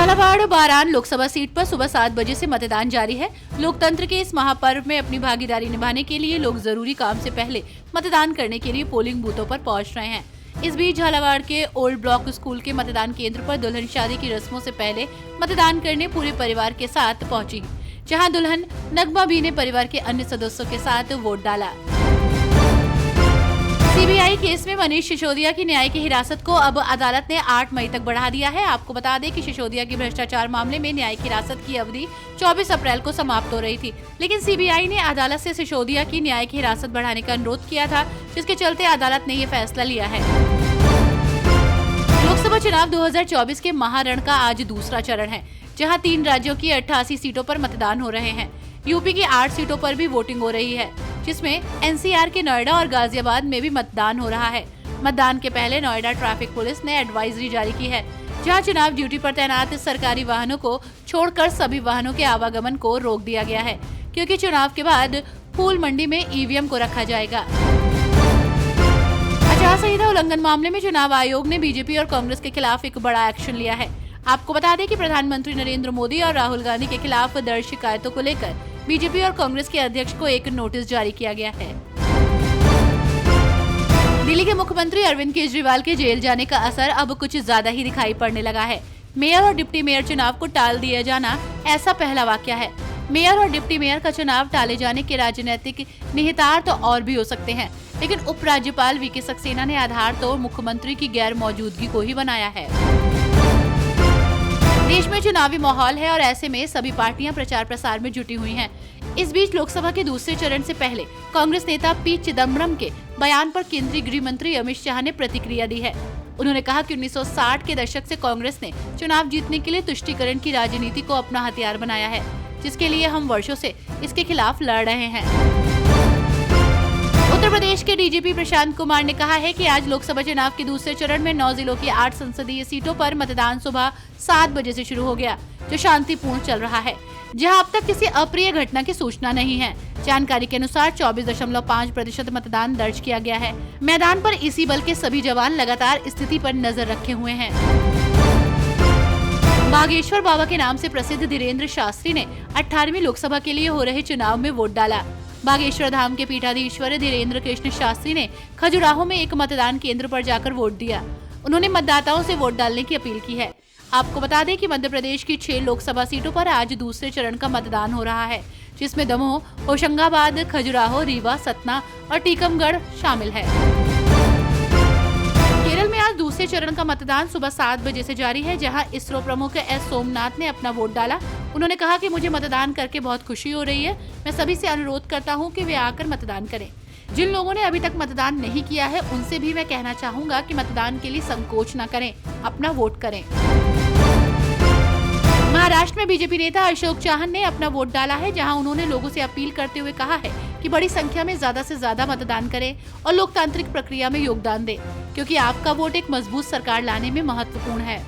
Jhalawar बारान Lok Sabha seat पर सुबह 7 बजे से मतदान जारी है। लोकतंत्र के इस महापर्व में अपनी भागीदारी निभाने के लिए लोग जरूरी काम से पहले मतदान करने के लिए पोलिंग बूथों पर पहुंच रहे हैं। इस बीच झालावाड़ के ओल्ड ब्लॉक स्कूल के मतदान केंद्र पर दुल्हन शादी की रस्मों से पहले मतदान करने पूरे परिवार के साथ पहुंची, जहां दुल्हन नगमा भी ने परिवार के अन्य सदस्यों के साथ वोट डाला। सीबीआई केस में मनीष सिसोदिया की न्यायिक हिरासत को अब अदालत ने 8 मई तक बढ़ा दिया है। आपको बता दें कि सिसोदिया की भ्रष्टाचार मामले में न्यायिक हिरासत की अवधि 24 अप्रैल को समाप्त हो रही थी, लेकिन सीबीआई ने अदालत से सिसोदिया की न्यायिक हिरासत बढ़ाने का अनुरोध किया था, जिसके चलते अदालत ने ये फैसला लिया है। लोकसभा चुनाव 2024 के महारण का आज दूसरा चरण है, जहाँ 3 राज्यों की 88 सीटों पर मतदान हो रहे हैं। यूपी की 8 सीटों पर भी वोटिंग हो रही है, जिसमें एनसीआर के नोएडा और गाजियाबाद में भी मतदान हो रहा है। मतदान के पहले नोएडा ट्रैफिक पुलिस ने एडवाइजरी जारी की है, जहां चुनाव ड्यूटी पर तैनात सरकारी वाहनों को छोड़कर सभी वाहनों के आवागमन को रोक दिया गया है, क्योंकि चुनाव के बाद फूल मंडी में ईवीएम को रखा जाएगा। आचार संहिता उल्लंघन मामले में चुनाव आयोग ने बीजेपी और कांग्रेस के खिलाफ एक बड़ा एक्शन लिया है। आपको बता दें कि प्रधानमंत्री नरेंद्र मोदी और राहुल गांधी के खिलाफ दर्ज शिकायतों को लेकर बीजेपी और कांग्रेस के अध्यक्ष को एक नोटिस जारी किया गया है। दिल्ली के मुख्यमंत्री अरविंद केजरीवाल के जेल जाने का असर अब कुछ ज्यादा ही दिखाई पड़ने लगा है। मेयर और डिप्टी मेयर चुनाव को टाल दिया जाना ऐसा पहला वाकया है। मेयर और डिप्टी मेयर का चुनाव टाले जाने के राजनीतिक निहितार्थ तो और भी हो सकते हैं, लेकिन उपराज्यपाल वीके सक्सेना ने आधार तो मुख्यमंत्री की गैर मौजूदगी को ही बनाया है। देश में चुनावी माहौल है और ऐसे में सभी पार्टियां प्रचार प्रसार में जुटी हुई हैं। इस बीच लोकसभा के दूसरे चरण से पहले कांग्रेस नेता पी चिदम्बरम के बयान पर केंद्रीय गृह मंत्री अमित शाह ने प्रतिक्रिया दी है। उन्होंने कहा कि 1960 के दशक से कांग्रेस ने चुनाव जीतने के लिए तुष्टीकरण की राजनीति को अपना हथियार बनाया है, जिसके लिए हम वर्षों से इसके खिलाफ लड़ रहे हैं। उत्तर प्रदेश के डीजीपी प्रशांत कुमार ने कहा है कि आज लोकसभा चुनाव के दूसरे चरण में 9 जिलों की 8 संसदीय सीटों पर मतदान सुबह 7 बजे से शुरू हो गया, जो शांतिपूर्ण चल रहा है, जहां अब तक किसी अप्रिय घटना की सूचना नहीं है। जानकारी के अनुसार 24.5% मतदान दर्ज किया गया है। मैदान पर इसी बल के सभी जवान लगातार स्थिति पर नजर रखे हुए हैं। बागेश्वर बाबा के नाम से प्रसिद्ध धीरेन्द्र शास्त्री ने 18वीं लोकसभा के लिए हो रहे चुनाव में वोट डाला। बागेश्वर धाम के पीठाधीश्वर धीरेन्द्र कृष्ण शास्त्री ने खजुराहो में एक मतदान केंद्र पर जाकर वोट दिया। उन्होंने मतदाताओं से वोट डालने की अपील की है। आपको बता दें कि मध्य प्रदेश की 6 लोकसभा सीटों पर आज दूसरे चरण का मतदान हो रहा है, जिसमें दमोह, होशंगाबाद, खजुराहो, रीवा, सतना और टीकमगढ़ शामिल है। केरल में आज दूसरे चरण का मतदान सुबह 7 बजे से जारी है, जहां इसरो प्रमुख एस सोमनाथ ने अपना वोट डाला। उन्होंने कहा कि मुझे मतदान करके बहुत खुशी हो रही है। मैं सभी से अनुरोध करता हूं कि वे आकर मतदान करें। जिन लोगों ने अभी तक मतदान नहीं किया है, उनसे भी मैं कहना चाहूंगा कि मतदान के लिए संकोच न करें, अपना वोट करें। महाराष्ट्र में बीजेपी नेता अशोक चव्हाण ने अपना वोट डाला है, जहां उन्होंने लोगों से अपील करते हुए कहा है कि बड़ी संख्या में ज्यादा से ज्यादा मतदान करें और लोकतांत्रिक प्रक्रिया में योगदान दें, क्योंकि आपका वोट एक मजबूत सरकार लाने में महत्वपूर्ण है।